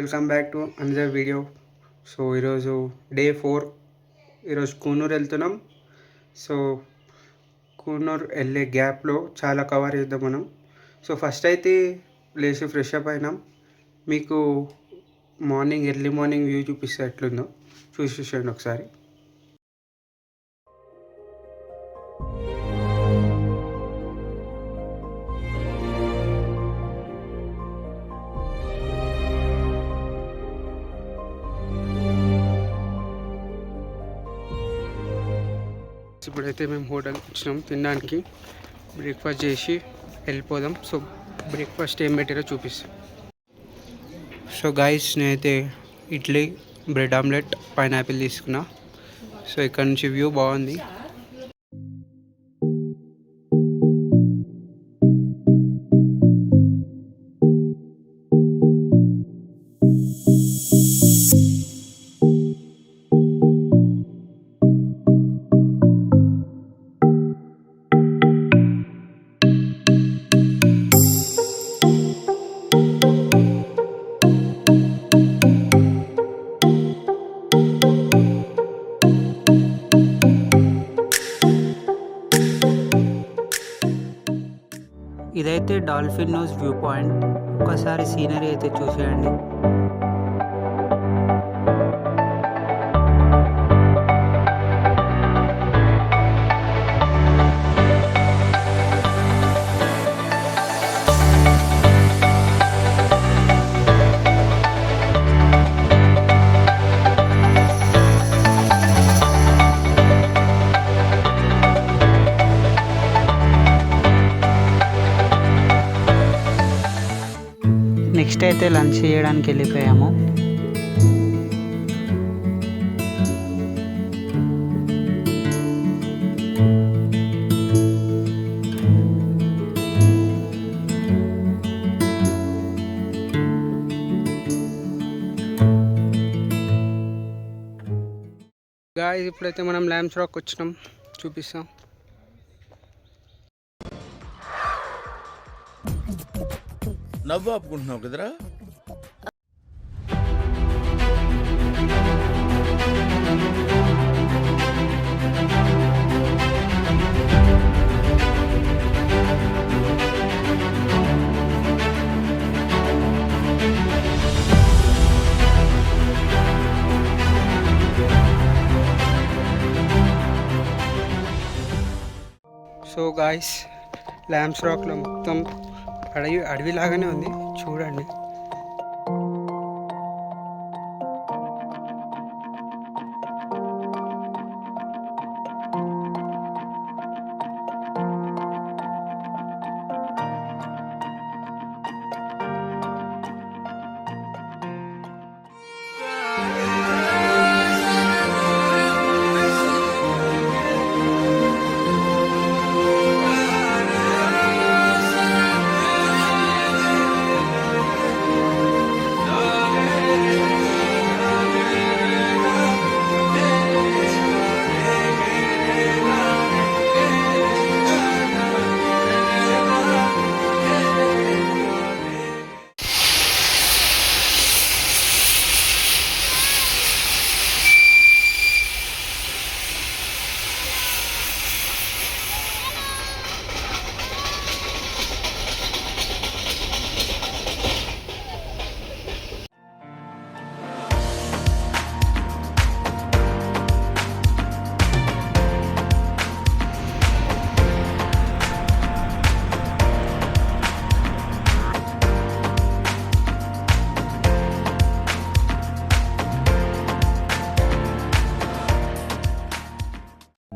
Welcome back to another video. So ఈరోజు day 4. ఈరోజు కూనూరు వెళ్తున్నాం. సో కూనూరు వెళ్ళే గ్యాప్లో చాలా కవర్ చేద్దాం మనం. సో ఫస్ట్ అయితే లేచి ఫ్రెష్ అప్ అయినాం. మీకు ఎర్లీ మార్నింగ్ వ్యూ చూపిస్తే ఎట్లుందో చూసేసేయండి ఒకసారి. ఇప్పుడైతే మేము హోటల్కి వచ్చినాం తినడానికి. బ్రేక్ఫాస్ట్ చేసి వెళ్ళిపోదాం. సో బ్రేక్ఫాస్ట్ ఏం పెట్టారో చూపిస్తాం. సో గాయస్, నేనైతే ఇడ్లీ, బ్రెడ్ ఆమ్లెట్, పైనాపిల్ తీసుకున్నా. సో ఇక్కడ నుంచి వ్యూ బాగుంది. ఇదైతే డాల్ఫిన్ నోస్ వ్యూ పాయింట్. ఒక్కసారి సీనరీ అయితే చూసేయండి. నెక్స్ట్ అయితే లంచ్ చేయడానికి వెళ్ళిపోయాము. గాయ్స్, ఇప్పుడైతే మనం ల్యాంప్స్ రాక్ వచ్చినాం, చూపిస్తాం. నవ్వు ఆపుకుంటున్నావు కదరా. సో గాయ్స్, ల్యాంప్స్ రాక్లో మొత్తం అడవిలాగానే ఉంది, చూడండి.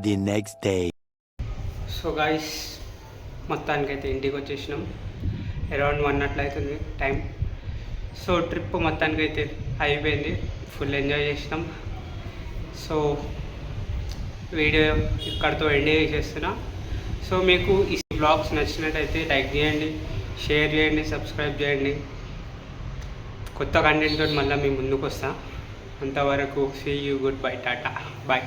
The next day. So guys, మొత్తానికైతే ఇంటికి వచ్చేసినాం. అరౌండ్ 1 అట్లయితుంది టైం. సో ట్రిప్ మొత్తానికైతే అయిపోయింది, ఫుల్ ఎంజాయ్ చేసినాం. సో వీడియో ఇక్కడితో ఎండ్ చేసేస్తున్నా. సో మీకు ఈ బ్లాగ్స్ నచ్చినట్టయితే లైక్ చేయండి, షేర్ చేయండి, సబ్స్క్రైబ్ చేయండి. కొత్త కంటెంట్ తోటి మళ్ళీ మీ ముందుకు వస్తా. అంతవరకు see you, good bye, tata, bye.